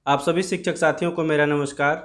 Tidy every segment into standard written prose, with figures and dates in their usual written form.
आप सभी शिक्षक साथियों को मेरा नमस्कार।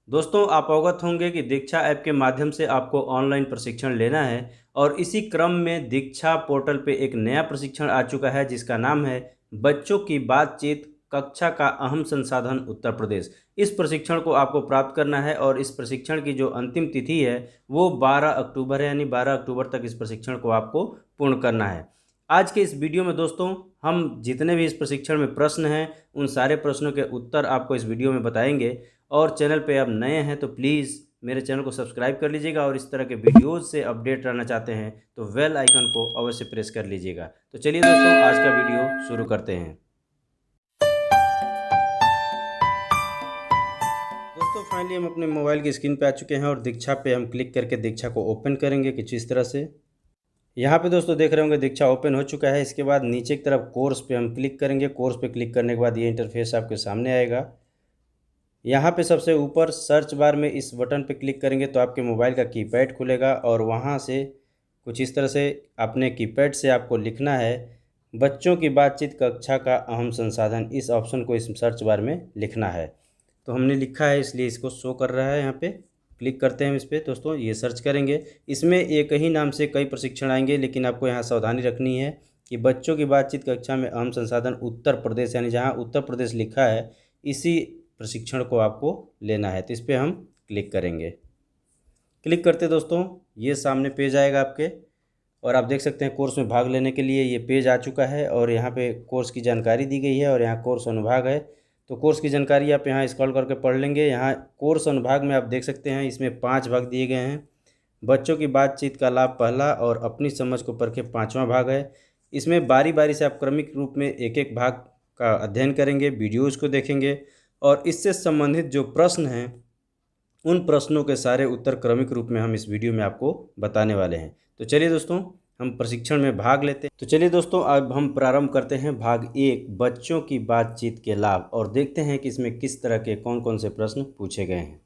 दोस्तों, आप अवगत होंगे कि दीक्षा ऐप के माध्यम से आपको ऑनलाइन प्रशिक्षण लेना है और इसी क्रम में दीक्षा पोर्टल पे एक नया प्रशिक्षण आ चुका है जिसका नाम है बच्चों की बातचीत कक्षा का अहम संसाधन उत्तर प्रदेश। इस प्रशिक्षण को आपको प्राप्त करना है और इस प्रशिक्षण की जो अंतिम तिथि है वो 12 अक्टूबर है, यानी 12 अक्टूबर तक इस प्रशिक्षण को आपको पूर्ण करना है। आज के इस वीडियो में दोस्तों हम जितने भी इस प्रशिक्षण में प्रश्न हैं उन सारे प्रश्नों के उत्तर आपको इस वीडियो में बताएंगे। और चैनल पे आप नए हैं तो प्लीज़ मेरे चैनल को सब्सक्राइब कर लीजिएगा और इस तरह के वीडियोज़ से अपडेट रहना चाहते हैं तो बेल आइकन को अवश्य प्रेस कर लीजिएगा। तो चलिए दोस्तों, आज का वीडियो शुरू करते हैं। दोस्तों, फाइनली हम अपने मोबाइल की स्क्रीन पे आ चुके हैं और दीक्षा पे हम क्लिक करके दीक्षा को ओपन करेंगे कुछ इस तरह से। यहाँ पे दोस्तों देख रहे होंगे दीक्षा ओपन हो चुका है। इसके बाद नीचे की तरफ कोर्स पे हम क्लिक करेंगे। कोर्स पे क्लिक करने के बाद ये इंटरफेस आपके सामने आएगा। यहाँ पे सबसे ऊपर सर्च बार में इस बटन पे क्लिक करेंगे तो आपके मोबाइल का कीपैड खुलेगा और वहाँ से कुछ इस तरह से अपने कीपैड से आपको लिखना है बच्चों की बातचीत कक्षा का अहम संसाधन। इस ऑप्शन को इस सर्च बार में लिखना है। तो हमने लिखा है इसलिए इसको शो कर रहा है। यहाँ पे क्लिक करते हैं इस पर दोस्तों, ये सर्च करेंगे। इसमें एक ही नाम से कई प्रशिक्षण आएंगे, लेकिन आपको यहाँ सावधानी रखनी है कि बच्चों की बातचीत कक्षा में अहम संसाधन उत्तर प्रदेश, यानी जहाँ उत्तर प्रदेश लिखा है इसी प्रशिक्षण को आपको लेना है। तो इस पर हम क्लिक करेंगे। क्लिक करते दोस्तों ये सामने पेज आएगा आपके और आप देख सकते हैं कोर्स में भाग लेने के लिए ये पेज आ चुका है और यहाँ पे कोर्स की जानकारी दी गई है और यहाँ कोर्स अनुभाग है। तो कोर्स की जानकारी आप यहाँ स्क्रॉल करके पढ़ लेंगे। यहाँ कोर्स अनुभाग में आप देख सकते हैं इसमें 5 भाग दिए गए हैं। बच्चों की बातचीत का लाभ पहला और अपनी समझ को परखे 5वां भाग है। इसमें बारी बारी से आप क्रमिक रूप में एक एक भाग का अध्ययन करेंगे, वीडियोज़ को देखेंगे और इससे संबंधित जो प्रश्न हैं उन प्रश्नों के सारे उत्तर क्रमिक रूप में हम इस वीडियो में आपको बताने वाले हैं। तो चलिए दोस्तों हम प्रशिक्षण में भाग लेते हैं। तो चलिए दोस्तों अब हम प्रारंभ करते हैं भाग 1 बच्चों की बातचीत के लाभ और देखते हैं कि इसमें किस तरह के कौन कौन से प्रश्न पूछे गए हैं।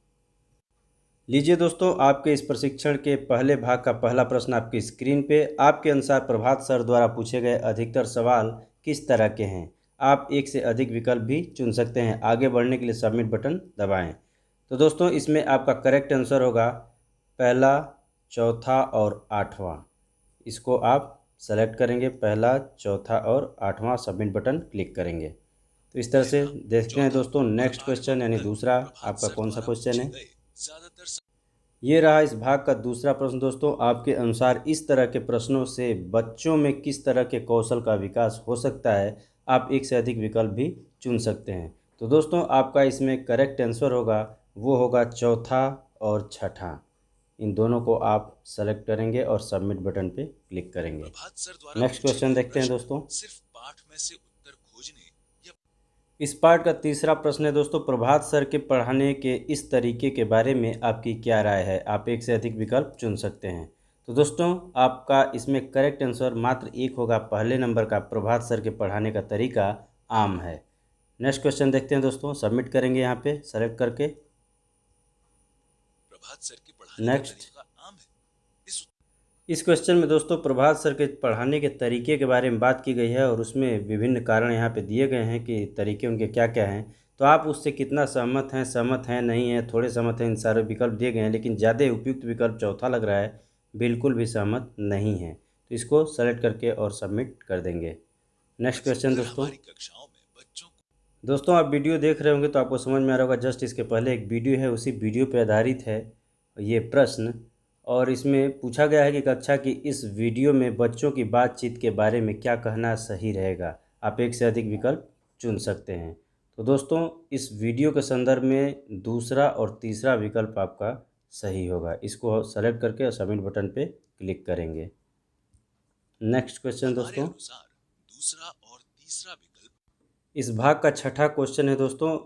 लीजिए दोस्तों, आपके इस प्रशिक्षण के पहले भाग का पहला प्रश्न आपकी स्क्रीन पे। आपके अनुसार प्रभात सर द्वारा पूछे गए अधिकतर सवाल किस तरह के हैं? आप एक से अधिक विकल्प भी चुन सकते हैं। आगे बढ़ने के लिए सबमिट बटन दबाएं। तो दोस्तों इसमें आपका करेक्ट आंसर होगा पहला, चौथा और 8वां। इसको आप सेलेक्ट करेंगे, पहला, चौथा और 8वां, सबमिट बटन क्लिक करेंगे। तो इस तरह से देखते हैं दोस्तों नेक्स्ट क्वेश्चन, यानी दूसरा आपका कौन सा क्वेश्चन है। ये रहा इस भाग का दूसरा प्रश्न। दोस्तों आपके अनुसार इस तरह के प्रश्नों से बच्चों में किस तरह के कौशल का विकास हो सकता है? आप एक से अधिक विकल्प भी चुन सकते हैं। तो दोस्तों आपका इसमें करेक्ट आंसर होगा वो होगा चौथा और छठा। इन दोनों को आप सेलेक्ट करेंगे और सबमिट बटन पे क्लिक करेंगे। नेक्स्ट क्वेश्चन देखते हैं दोस्तों। सिर्फ पाठ में से उत्तर खोजने या इस पाठ का तीसरा प्रश्न है दोस्तों, प्रभात सर के पढ़ाने के इस तरीके के बारे में आपकी क्या राय है? आप एक से अधिक विकल्प चुन सकते हैं। तो दोस्तों आपका इसमें करेक्ट आंसर मात्र एक होगा, पहले नंबर का, प्रभात सर के पढ़ाने का तरीका आम है। नेक्स्ट क्वेश्चन देखते हैं दोस्तों, सबमिट करेंगे यहाँ पे सेलेक्ट करके। प्रभात सर के पढ़ाने का तरीका आम है। इस क्वेश्चन में दोस्तों प्रभात सर के पढ़ाने के तरीके के बारे में बात की गई है और उसमें विभिन्न कारण यहाँ पे दिए गए हैं कि तरीके उनके क्या क्या हैं। तो आप उससे कितना सहमत हैं नहीं हैं, थोड़े सहमत हैं, इन सारे विकल्प दिए गए हैं। लेकिन ज़्यादा उपयुक्त विकल्प चौथा लग रहा है, बिल्कुल भी सहमत नहीं है। तो इसको सेलेक्ट करके और सबमिट कर देंगे। नेक्स्ट क्वेश्चन दोस्तों आप वीडियो देख रहे होंगे तो आपको समझ में आ रहा होगा, जस्ट इसके पहले एक वीडियो है, उसी वीडियो पर आधारित है ये प्रश्न। और इसमें पूछा गया है कि कक्षा की इस वीडियो में बच्चों की बातचीत के बारे में क्या कहना सही रहेगा? आप एक से अधिक विकल्प चुन सकते हैं। तो दोस्तों इस वीडियो के संदर्भ में दूसरा और तीसरा विकल्प आपका सही होगा। इसको सेलेक्ट करके और सबमिट बटन पे क्लिक करेंगे। नेक्स्ट क्वेश्चन दोस्तों, दूसरा और तीसरा विकल्प इस भाग का छठा क्वेश्चन है दोस्तों,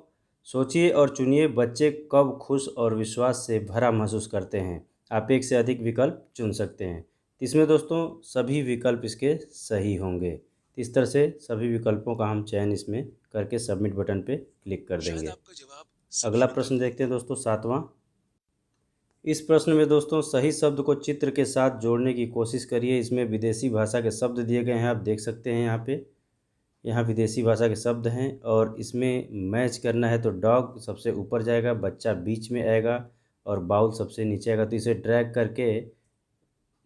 सोचिए और चुनिए बच्चे कब खुश और विश्वास से भरा महसूस करते हैं? आप एक से अधिक विकल्प चुन सकते हैं। इसमें दोस्तों सभी विकल्प इसके सही होंगे। इस तरह से सभी विकल्पों का हम चयन इसमें करके सबमिट बटन पे क्लिक कर देंगे। अगला प्रश्न देखते हैं दोस्तों, 7वां। इस प्रश्न में दोस्तों सही शब्द को चित्र के साथ जोड़ने की कोशिश करिए। इसमें विदेशी भाषा के शब्द दिए गए हैं, आप देख सकते हैं यहाँ पे। यहाँ विदेशी भाषा के शब्द हैं और इसमें मैच करना है तो डॉग सबसे ऊपर जाएगा, बच्चा बीच में आएगा और बाउल सबसे नीचे आएगा। तो इसे ड्रैग करके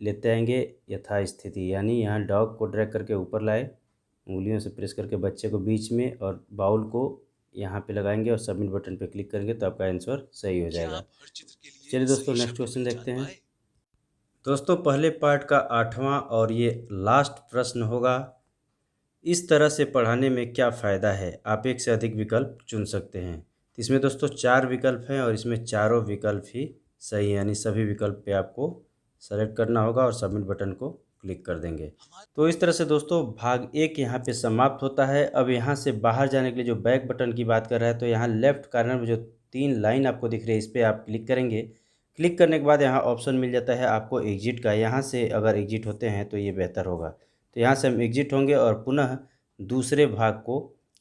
लेते आएंगे यथास्थिति, यानी यहाँ डॉग को ड्रैग करके ऊपर लाए, उंगलियों से प्रेस करके बच्चे को बीच में और बाउल को यहाँ पे लगाएंगे और सबमिट बटन पे क्लिक करेंगे तो आपका आंसर सही हो जाएगा। चलिए दोस्तों नेक्स्ट क्वेश्चन देखते हैं। दोस्तों पहले पार्ट का 8वां और ये लास्ट प्रश्न होगा, इस तरह से पढ़ाने में क्या फ़ायदा है, आप एक से अधिक विकल्प चुन सकते हैं। तो इसमें दोस्तों 4 विकल्प हैं और इसमें चारों विकल्प ही सही हैं, यानी सभी विकल्प पे आपको सेलेक्ट करना होगा और सबमिट बटन को क्लिक कर देंगे। तो इस तरह से दोस्तों भाग 1 यहाँ पे समाप्त होता है। अब यहाँ से बाहर जाने के लिए जो बैक बटन की बात कर रहा है, तो यहाँ लेफ्ट कॉर्नर में जो 3 लाइन आपको दिख रही है इस पर आप क्लिक करेंगे। क्लिक करने के बाद यहाँ ऑप्शन मिल जाता है आपको एग्जिट का, यहाँ से अगर एग्जिट होते हैं तो ये बेहतर होगा। तो यहाँ से हम एग्जिट होंगे और पुनः दूसरे भाग को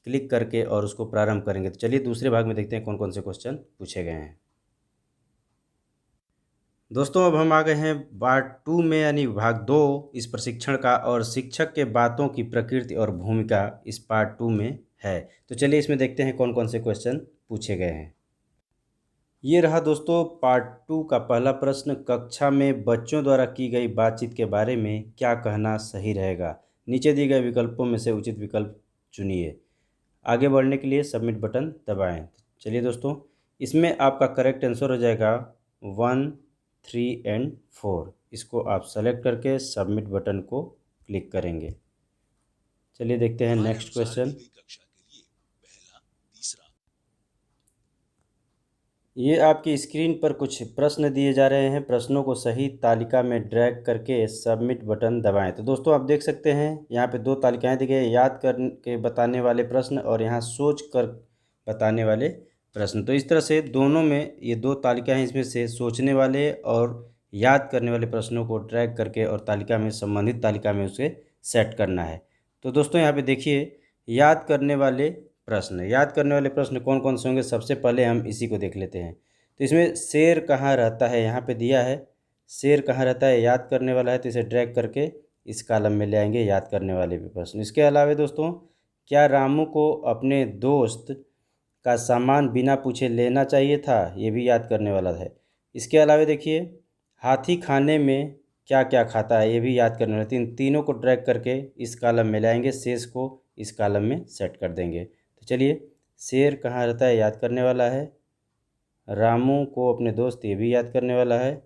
क्लिक करके और उसको प्रारंभ करेंगे। तो चलिए दूसरे भाग में देखते हैं कौन कौन से क्वेश्चन पूछे गए हैं। दोस्तों अब हम आ गए हैं पार्ट 2 में, यानी भाग 2 इस प्रशिक्षण का, और शिक्षक के बातों की प्रकृति और भूमिका इस पार्ट 2 में है। तो चलिए इसमें देखते हैं कौन कौन से क्वेश्चन पूछे गए हैं। ये रहा दोस्तों पार्ट 2 का पहला प्रश्न, कक्षा में बच्चों द्वारा की गई बातचीत के बारे में क्या कहना सही रहेगा। नीचे दिए गए विकल्पों में से उचित विकल्प चुनिए। आगे बढ़ने के लिए सबमिट बटन दबाएं। चलिए दोस्तों इसमें आपका करेक्ट आंसर हो जाएगा 1, 3 एंड 4। इसको आप सेलेक्ट करके सबमिट बटन को क्लिक करेंगे। चलिए देखते हैं नेक्स्ट क्वेश्चन। ये आपकी स्क्रीन पर कुछ प्रश्न दिए जा रहे हैं, प्रश्नों को सही तालिका में ड्रैग करके सबमिट बटन दबाएं। तो दोस्तों आप देख सकते हैं यहाँ पे 2 तालिकाएं दी गई, याद करके बताने वाले प्रश्न और यहाँ सोच कर बताने वाले प्रश्न। तो इस तरह से दोनों में ये 2 तालिकाएं हैं, इसमें से सोचने वाले और याद करने वाले प्रश्नों को ड्रैग करके और तालिका में संबंधित तालिका में उसे सेट करना है। तो दोस्तों यहाँ पे देखिए याद करने वाले प्रश्न कौन कौन से होंगे, सबसे पहले हम इसी को देख लेते हैं। तो इसमें शेर कहाँ रहता है, यहाँ पे दिया है शेर कहाँ रहता है, याद करने वाला है, तो इसे ड्रैग करके इस कॉलम में ले आएंगे याद करने वाले भी प्रश्न। इसके अलावा दोस्तों क्या रामू को अपने दोस्त का सामान बिना पूछे लेना चाहिए था, ये भी याद करने वाला है। इसके अलावा देखिए हाथी खाने में क्या क्या खाता है, ये भी याद करने वाला। तीनों को ड्रैग करके इस कॉलम में लाएंगे, शेष को इस कॉलम में सेट कर देंगे। तो चलिए शेर कहाँ रहता है याद करने वाला है, रामू को अपने दोस्त ये भी याद करने वाला है,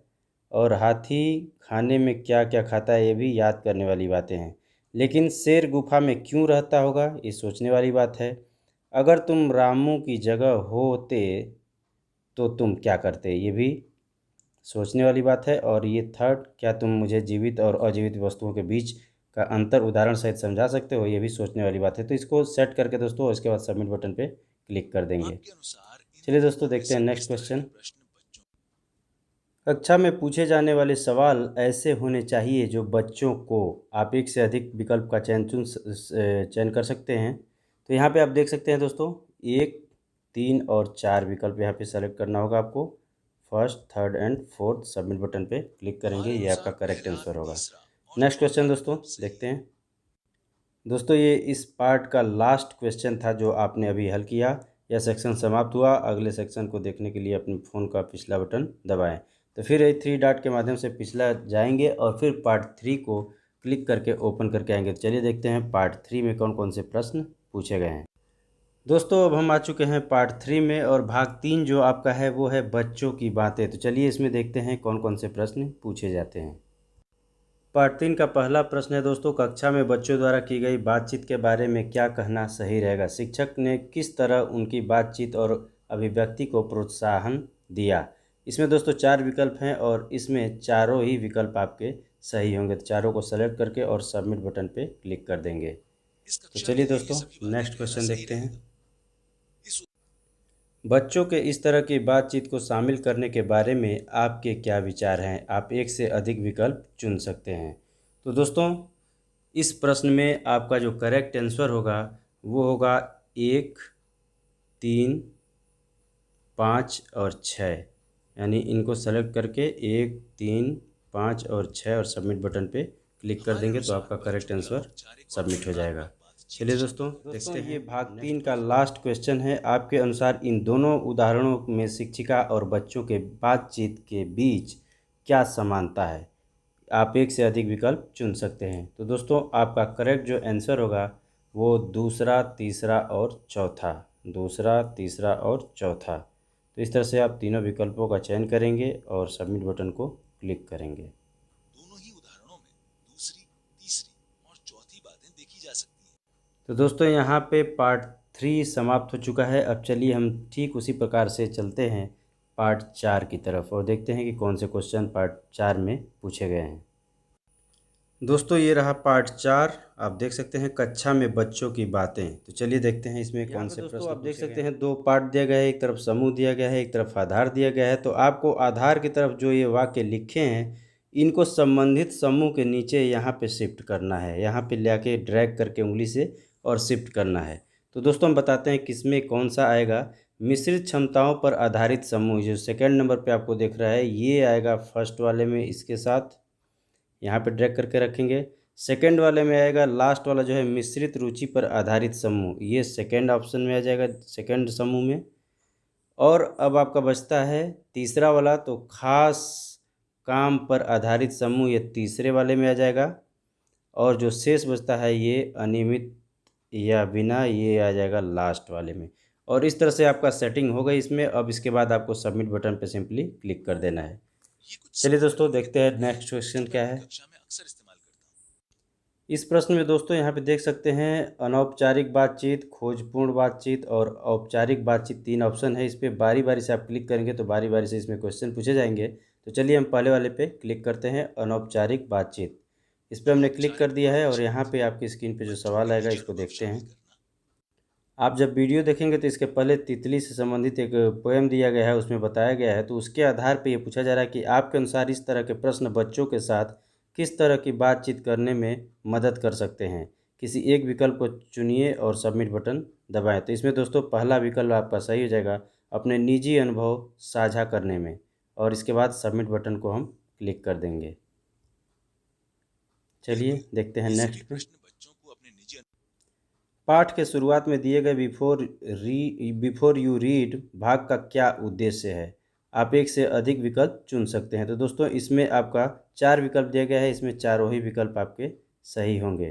और हाथी खाने में क्या क्या खाता है ये भी याद करने वाली बातें हैं। लेकिन शेर गुफा में क्यों रहता होगा, ये सोचने वाली बात है। अगर तुम रामू की जगह होते तो तुम क्या करते, ये भी सोचने वाली बात है। और ये थर्ड, क्या तुम मुझे जीवित और अजीवित वस्तुओं के बीच का अंतर उदाहरण सहित समझा सकते हो, ये भी सोचने वाली बात है। तो इसको सेट करके दोस्तों इसके बाद सबमिट बटन पे क्लिक कर देंगे। चलिए दोस्तों देखते हैं नेक्स्ट क्वेश्चन। कक्षा में पूछे जाने वाले सवाल ऐसे होने चाहिए जो बच्चों को, आप एक से अधिक विकल्प का चयन कर सकते हैं। तो यहाँ पे आप देख सकते हैं दोस्तों 1, 3 और 4 विकल्प यहाँ पे सेलेक्ट करना होगा आपको। First, third and fourth submit button पे क्लिक करेंगे, ये आपका करेक्ट आंसर होगा। नेक्स्ट क्वेश्चन दोस्तों देखते हैं। दोस्तों ये इस पार्ट का लास्ट क्वेश्चन था जो आपने अभी हल किया। यह सेक्शन समाप्त हुआ। अगले सेक्शन को देखने के लिए अपने फ़ोन का पिछला बटन दबाएं। तो फिर 3 डॉट के माध्यम से पिछला जाएंगे और फिर पार्ट 3 को क्लिक करके ओपन करके आएंगे। तो चलिए देखते हैं पार्ट 3 में कौन कौन से प्रश्न पूछे गए हैं। दोस्तों अब हम आ चुके हैं पार्ट 3 में, और भाग 3 जो आपका है वो है बच्चों की बातें। तो चलिए इसमें देखते हैं कौन कौन से प्रश्न पूछे जाते हैं। पार्ट 3 का पहला प्रश्न है दोस्तों, कक्षा में बच्चों द्वारा की गई बातचीत के बारे में क्या कहना सही रहेगा। शिक्षक ने किस तरह उनकी बातचीत और अभिव्यक्ति को प्रोत्साहन दिया। इसमें दोस्तों 4 विकल्प हैं और इसमें चारों ही विकल्प आपके सही होंगे। तो चारों को सेलेक्ट करके और सबमिट बटन पे क्लिक कर देंगे। तो चलिए दोस्तों नेक्स्ट क्वेश्चन देखते हैं। बच्चों के इस तरह की बातचीत को शामिल करने के बारे में आपके क्या विचार हैं, आप एक से अधिक विकल्प चुन सकते हैं। तो दोस्तों इस प्रश्न में आपका जो करेक्ट आंसर होगा वो होगा 1, 3, 5 और 6, यानी इनको सेलेक्ट करके 1, 3, 5 और 6 और सबमिट बटन पे क्लिक कर देंगे तो आपका करेक्ट आंसर सबमिट हो जाएगा। चलिए दोस्तों देखते हैं, ये भाग 3 का लास्ट क्वेश्चन है। आपके अनुसार इन दोनों उदाहरणों में शिक्षिका और बच्चों के बातचीत के बीच क्या समानता है? आप एक से अधिक विकल्प चुन सकते हैं। तो दोस्तों आपका करेक्ट जो आंसर होगा वो दूसरा, तीसरा और चौथा, दूसरा, तीसरा और चौथा। तो इस तरह से आप तीनों विकल्पों का चयन करेंगे और सबमिट बटन को क्लिक करेंगे। दोनों ही उदाहरणों में दूसरी, तीसरी और चौथी बातें देखी जा सकती हैं। तो दोस्तों यहाँ पे पार्ट 3 समाप्त हो चुका है। अब चलिए हम ठीक उसी प्रकार से चलते हैं पार्ट 4 की तरफ और देखते हैं कि कौन से क्वेश्चन पार्ट 4 में पूछे गए हैं। दोस्तों ये रहा पार्ट 4। आप देख सकते हैं कक्षा में बच्चों की बातें। तो चलिए देखते हैं इसमें कौन से प्रश्न आप देख सकते हैं। 2 पार्ट दिया गया है, एक तरफ समूह दिया गया है, एक तरफ आधार दिया गया है। तो आपको आधार की तरफ जो ये वाक्य लिखे हैं इनको संबंधित समूह के नीचे यहाँ पे शिफ्ट करना है, यहाँ पे लेके ड्रैग करके उंगली से और शिफ्ट करना है। तो दोस्तों हम बताते हैं किसमें कौन सा आएगा। मिश्रित क्षमताओं पर आधारित समूह जो सेकंड नंबर पे आपको दिख रहा है ये आएगा फर्स्ट वाले में, इसके साथ यहाँ पे ड्रैग करके रखेंगे। सेकंड वाले में आएगा लास्ट वाला जो है मिश्रित रुचि पर आधारित समूह, ये सेकंड ऑप्शन में आ जाएगा, सेकंड समूह में। और अब आपका बचता है तीसरा वाला, तो खास काम पर आधारित समूह ये तीसरे वाले में आ जाएगा। और जो शेष बचता है ये अनियमित या बिना, ये आ जाएगा लास्ट वाले में। और इस तरह से आपका सेटिंग हो गई इसमें। अब इसके बाद आपको सबमिट बटन पे सिंपली क्लिक कर देना है। चलिए दोस्तों देखते हैं नेक्स्ट क्वेश्चन क्या है। इस प्रश्न में दोस्तों यहाँ पे देख सकते हैं अनौपचारिक बातचीत, खोजपूर्ण बातचीत और औपचारिक बातचीत 3 ऑप्शन है। इस पर बारी बारी से आप क्लिक करेंगे तो बारी बारी से इसमें क्वेश्चन पूछे जाएंगे। तो चलिए हम पहले वाले पे क्लिक करते हैं, अनौपचारिक बातचीत। इस पर हमने क्लिक कर दिया है और यहाँ पे आपकी स्क्रीन पे जो सवाल आएगा इसको देखते हैं। आप जब वीडियो देखेंगे तो इसके पहले तितली से संबंधित एक पोएम दिया गया है, उसमें बताया गया है। तो उसके आधार पर ये पूछा जा रहा है कि आपके अनुसार इस तरह के प्रश्न बच्चों के साथ किस तरह की बातचीत करने में मदद कर सकते हैं। किसी एक विकल्प को चुनिए और सबमिट बटन दबाएं। तो इसमें दोस्तों पहला विकल्प आपका सही हो जाएगा, अपने निजी अनुभव साझा करने में। और इसके बाद सबमिट बटन को हम क्लिक कर देंगे। चलिए देखते हैं नेक्स्ट पे। पाठ के शुरुआत में दिए गए बिफोर यू रीड भाग का क्या उद्देश्य है? आप एक से अधिक विकल्प चुन सकते हैं। तो दोस्तों इसमें आपका 4 विकल्प दिया गया है, इसमें चारों ही विकल्प आपके सही होंगे,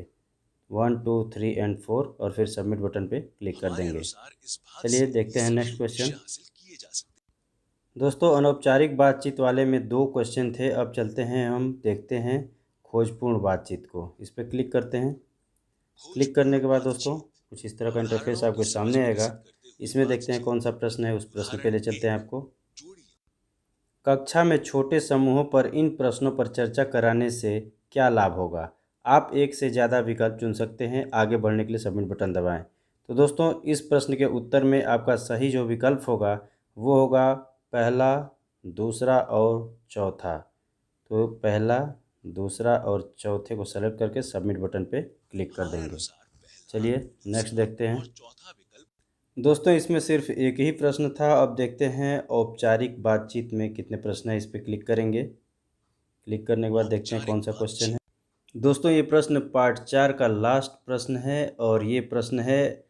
1, 2, 3 एंड 4। और फिर सबमिट बटन पे क्लिक कर देंगे। चलिए देखते हैं नेक्स्ट क्वेश्चन। दोस्तों अनौपचारिक बातचीत वाले में 2 क्वेश्चन थे। अब चलते हैं हम देखते हैं खोजपूर्ण बातचीत को। इस पर क्लिक करते हैं। क्लिक करने के बाद दोस्तों कुछ इस तरह का इंटरफेस आपके सामने आएगा। इसमें देखते हैं कौन सा प्रश्न है, उस प्रश्न पे ले चलते हैं आपको। कक्षा में छोटे समूहों पर इन प्रश्नों पर चर्चा कराने से क्या लाभ होगा? आप एक से ज़्यादा विकल्प चुन सकते हैं। आगे बढ़ने के लिए सबमिट बटन दबाएं। तो दोस्तों इस प्रश्न के उत्तर में आपका सही जो विकल्प होगा वो होगा पहला, दूसरा और चौथा। तो पहला, दूसरा और चौथे को सेलेक्ट करके सबमिट बटन पे क्लिक कर देंगे। चलिए नेक्स्ट देखते हैं। दोस्तों इसमें सिर्फ एक ही प्रश्न था। अब देखते हैं औपचारिक बातचीत में कितने प्रश्न हैं, इस पर क्लिक करेंगे। क्लिक करने के बाद देखते हैं कौन सा क्वेश्चन है। दोस्तों ये प्रश्न पार्ट 4 का लास्ट प्रश्न है और ये प्रश्न है,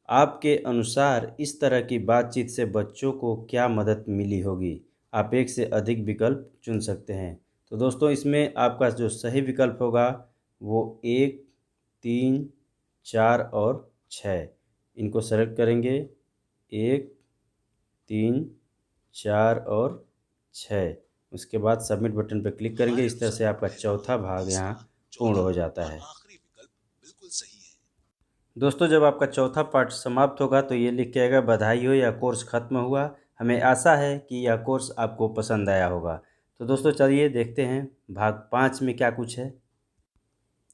आपके अनुसार इस तरह की बातचीत से बच्चों को क्या मदद मिली होगी? आप एक से अधिक विकल्प चुन सकते हैं। तो दोस्तों इसमें आपका जो सही विकल्प होगा वो 1, 3, 4 और 6, इनको सेलेक्ट करेंगे। 1, 3, 4 और 6। उसके बाद सबमिट बटन पर क्लिक करेंगे। इस तरह से आपका चौथा भाग यहाँ पूर्ण हो जाता है। दोस्तों जब आपका चौथा पार्ट समाप्त होगा तो ये लिख के आएगा बधाई हो, यह कोर्स ख़त्म हुआ। हमें आशा है कि यह कोर्स आपको पसंद आया होगा। तो दोस्तों चलिए देखते हैं भाग 5 में क्या कुछ है।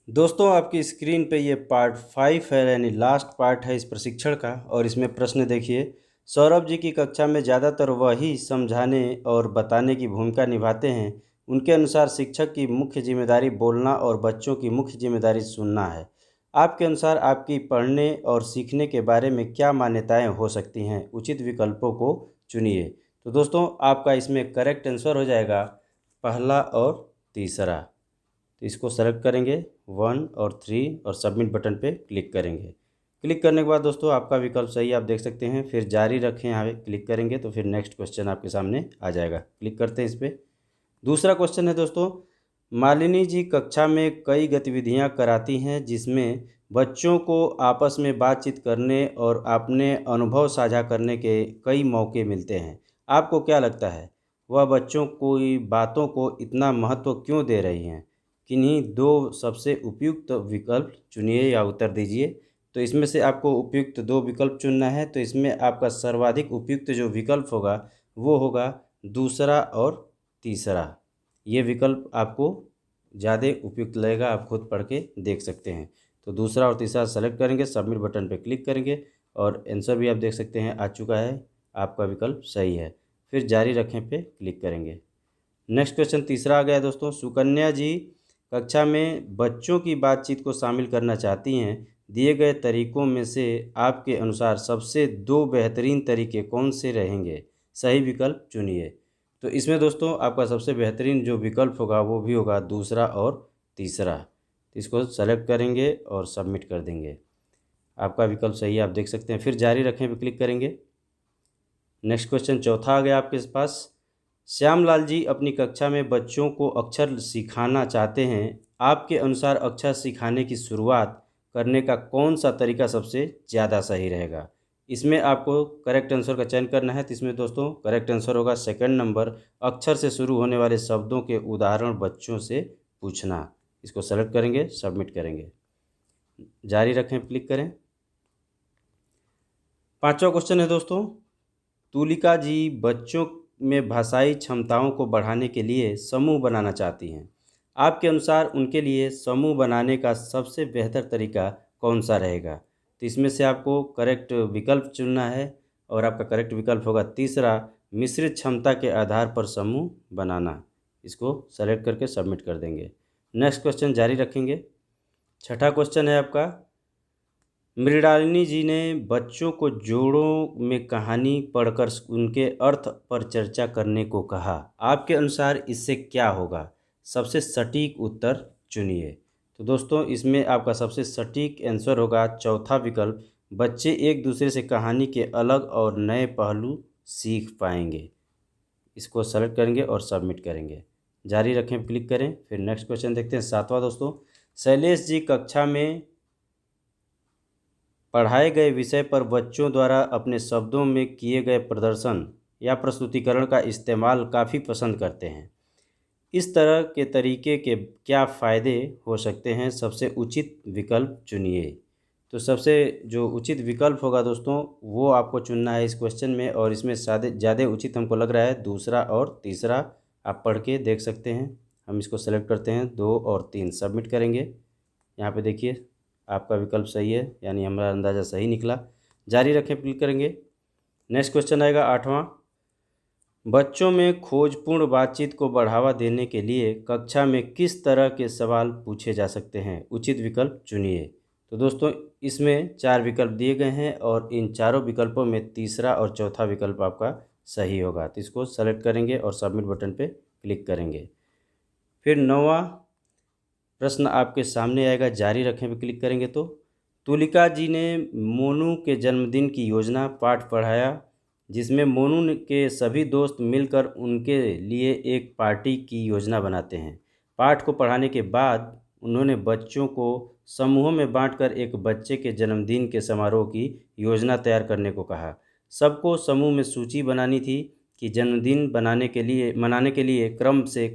दोस्तों आपकी स्क्रीन पे ये पार्ट 5 है, यानी लास्ट पार्ट है इस प्रशिक्षण का। और इसमें प्रश्न देखिए, सौरभ जी की कक्षा में ज़्यादातर वही समझाने और बताने की भूमिका निभाते हैं। उनके अनुसार शिक्षक की मुख्य जिम्मेदारी बोलना और बच्चों की मुख्य जिम्मेदारी सुनना है। आपके अनुसार आपकी पढ़ने और सीखने के बारे में क्या मान्यताएं हो सकती हैं? उचित विकल्पों को चुनिए। तो दोस्तों आपका इसमें करेक्ट आंसर हो जाएगा पहला और तीसरा। तो इसको सेलेक्ट करेंगे 1 और 3 और सबमिट बटन पे क्लिक करेंगे। क्लिक करने के बाद दोस्तों आपका विकल्प सही आप देख सकते हैं। फिर जारी रखें, यहाँ पे क्लिक करेंगे तो फिर नेक्स्ट क्वेश्चन आपके सामने आ जाएगा। क्लिक करते हैं इस पर। दूसरा क्वेश्चन है दोस्तों, मालिनी जी कक्षा में कई गतिविधियां कराती हैं जिसमें बच्चों को आपस में बातचीत करने और अपने अनुभव साझा करने के कई मौके मिलते हैं। आपको क्या लगता है वह बच्चों की बातों को इतना महत्व क्यों दे रही हैं? किन्हीं दो सबसे उपयुक्त विकल्प चुनिए या उत्तर दीजिए। तो इसमें से आपको उपयुक्त दो विकल्प चुनना है। तो इसमें आपका सर्वाधिक उपयुक्त जो विकल्प होगा वो होगा दूसरा और तीसरा। ये विकल्प आपको ज़्यादा उपयुक्त लगेगा, आप खुद पढ़ के देख सकते हैं। तो दूसरा और तीसरा सेलेक्ट करेंगे, सबमिट बटन पे क्लिक करेंगे और आंसर भी आप देख सकते हैं आ चुका है, आपका विकल्प सही है। फिर जारी रखें पे क्लिक करेंगे। नेक्स्ट क्वेश्चन तीसरा आ गया दोस्तों, सुकन्या जी कक्षा में बच्चों की बातचीत को शामिल करना चाहती हैं। दिए गए तरीकों में से आपके अनुसार सबसे दो बेहतरीन तरीके कौन से रहेंगे? सही विकल्प चुनिए। तो इसमें दोस्तों आपका सबसे बेहतरीन जो विकल्प होगा वो भी होगा दूसरा और तीसरा। तो इसको सेलेक्ट करेंगे और सबमिट कर देंगे। आपका विकल्प सही है, आप देख सकते हैं। फिर जारी रखें पे क्लिक करेंगे। नेक्स्ट क्वेश्चन चौथा आ गया आपके पास, श्यामलाल जी अपनी कक्षा में बच्चों को अक्षर सिखाना चाहते हैं। आपके अनुसार अक्षर सिखाने की शुरुआत करने का कौन सा तरीका सबसे ज़्यादा सही रहेगा? इसमें आपको करेक्ट आंसर का चयन करना है। तो इसमें दोस्तों करेक्ट आंसर होगा सेकंड नंबर, अक्षर से शुरू होने वाले शब्दों के उदाहरण बच्चों से पूछना। इसको सेलेक्ट करेंगे, सबमिट करेंगे, जारी रखें, क्लिक करें। पांचवा क्वेश्चन है दोस्तों, तुलिका जी बच्चों में भाषाई क्षमताओं को बढ़ाने के लिए समूह बनाना चाहती हैं। आपके अनुसार उनके लिए समूह बनाने का सबसे बेहतर तरीका कौन सा रहेगा? तो इसमें से आपको करेक्ट विकल्प चुनना है और आपका करेक्ट विकल्प होगा तीसरा, मिश्रित क्षमता के आधार पर समूह बनाना। इसको सेलेक्ट करके सबमिट कर देंगे। नेक्स्ट क्वेश्चन जारी रखेंगे। छठा क्वेश्चन है आपका, मृणालिनी जी ने बच्चों को जोड़ों में कहानी पढ़कर उनके अर्थ पर चर्चा करने को कहा। आपके अनुसार इससे क्या होगा? सबसे सटीक उत्तर चुनिए। तो दोस्तों इसमें आपका सबसे सटीक आंसर होगा चौथा विकल्प, बच्चे एक दूसरे से कहानी के अलग और नए पहलू सीख पाएंगे। इसको सेलेक्ट करेंगे और सबमिट करेंगे, जारी रखें, क्लिक करें। फिर नेक्स्ट क्वेश्चन देखते हैं सातवां दोस्तों, शैलेश जी कक्षा में पढ़ाए गए विषय पर बच्चों द्वारा अपने शब्दों में किए गए प्रदर्शन या प्रस्तुतिकरण का इस्तेमाल काफ़ी पसंद करते हैं। इस तरह के तरीके के क्या फ़ायदे हो सकते हैं? सबसे उचित विकल्प चुनिए। तो सबसे जो उचित विकल्प होगा दोस्तों वो आपको चुनना है इस क्वेश्चन में, और इसमें ज़्यादा उचित हमको लग रहा है दूसरा और तीसरा। आप पढ़ के देख सकते हैं। हम इसको सेलेक्ट करते हैं, 2 और 3, सबमिट करेंगे। यहाँ पे देखिए आपका विकल्प सही है, यानी हमारा अंदाज़ा सही निकला। जारी रखें, क्लिक करेंगे। नेक्स्ट क्वेश्चन आएगा आठवां, बच्चों में खोजपूर्ण बातचीत को बढ़ावा देने के लिए कक्षा में किस तरह के सवाल पूछे जा सकते हैं? उचित विकल्प चुनिए। तो दोस्तों इसमें 4 विकल्प दिए गए हैं और इन चारों विकल्पों में तीसरा और चौथा विकल्प आपका सही होगा। तो इसको सेलेक्ट करेंगे और सबमिट बटन पे क्लिक करेंगे। फिर 9वां प्रश्न आपके सामने आएगा, जारी रखें पे क्लिक करेंगे। तो तुलिका जी ने मोनू के जन्मदिन की योजना पाठ पढ़ाया जिसमें मोनू के सभी दोस्त मिलकर उनके लिए एक पार्टी की योजना बनाते हैं। पाठ को पढ़ाने के बाद उन्होंने बच्चों को समूहों में बांटकर एक बच्चे के जन्मदिन के समारोह की योजना तैयार करने को कहा। सबको समूह में सूची बनानी थी कि जन्मदिन मनाने के लिए क्रम से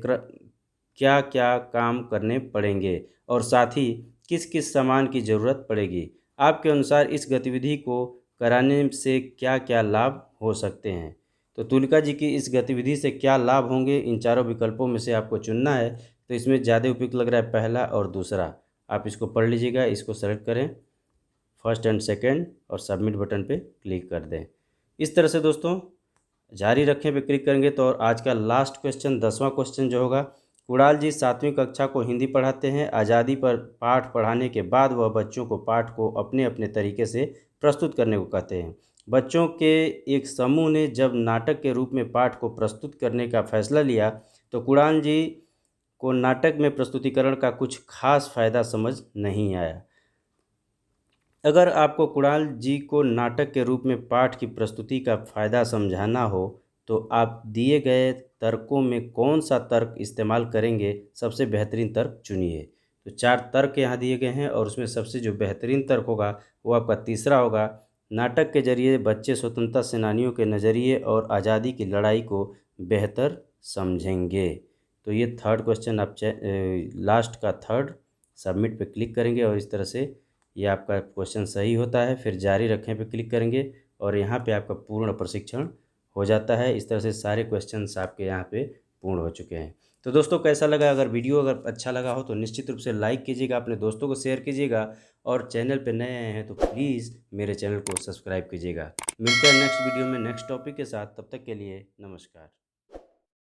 क्या क्या काम करने पड़ेंगे और साथ ही किस किस सामान की ज़रूरत पड़ेगी। आपके अनुसार इस गतिविधि को कराने से क्या क्या लाभ हो सकते हैं? तो तुलिका जी की इस गतिविधि से क्या लाभ होंगे, इन चारों विकल्पों में से आपको चुनना है। तो इसमें ज़्यादा उपयुक्त लग रहा है पहला और दूसरा। आप इसको पढ़ लीजिएगा, इसको सेलेक्ट करें, फर्स्ट एंड सेकंड, और सबमिट बटन पे क्लिक कर दें। इस तरह से दोस्तों जारी रखें पे क्लिक करेंगे तो और आज का लास्ट क्वेश्चन 10वां क्वेश्चन जो होगा, कुणाल जी 7वीं कक्षा को हिंदी पढ़ाते हैं। आज़ादी पर पाठ पढ़ाने के बाद वह बच्चों को पाठ को अपने अपने तरीके से प्रस्तुत करने को कहते हैं। बच्चों के एक समूह ने जब नाटक के रूप में पाठ को प्रस्तुत करने का फैसला लिया तो कुणाल जी को नाटक में प्रस्तुतिकरण का कुछ खास फ़ायदा समझ नहीं आया। अगर आपको कुणाल जी को नाटक के रूप में पाठ की प्रस्तुति का फ़ायदा समझाना हो तो आप दिए गए तर्कों में कौन सा तर्क इस्तेमाल करेंगे, सबसे बेहतरीन तर्क चुनिए। तो 4 तर्क यहाँ दिए गए हैं और उसमें सबसे जो बेहतरीन तर्क होगा वो आपका तीसरा होगा। नाटक के ज़रिए बच्चे स्वतंत्रता सेनानियों के नज़रिए और आज़ादी की लड़ाई को बेहतर समझेंगे। तो ये थर्ड क्वेश्चन आप लास्ट का थर्ड सबमिट पे क्लिक करेंगे और इस तरह से ये आपका क्वेश्चन सही होता है। फिर जारी रखें पे क्लिक करेंगे और यहाँ पे आपका पूर्ण प्रशिक्षण हो जाता है। इस तरह से सारे क्वेश्चंस आपके यहाँ पे पूर्ण हो चुके हैं। तो दोस्तों कैसा लगा? अगर वीडियो अगर अच्छा लगा हो तो निश्चित रूप से लाइक कीजिएगा, अपने दोस्तों को शेयर कीजिएगा और चैनल पे नए आए हैं तो प्लीज़ मेरे चैनल को सब्सक्राइब कीजिएगा। मिलते हैं नेक्स्ट वीडियो में नेक्स्ट टॉपिक के साथ, तब तक के लिए नमस्कार।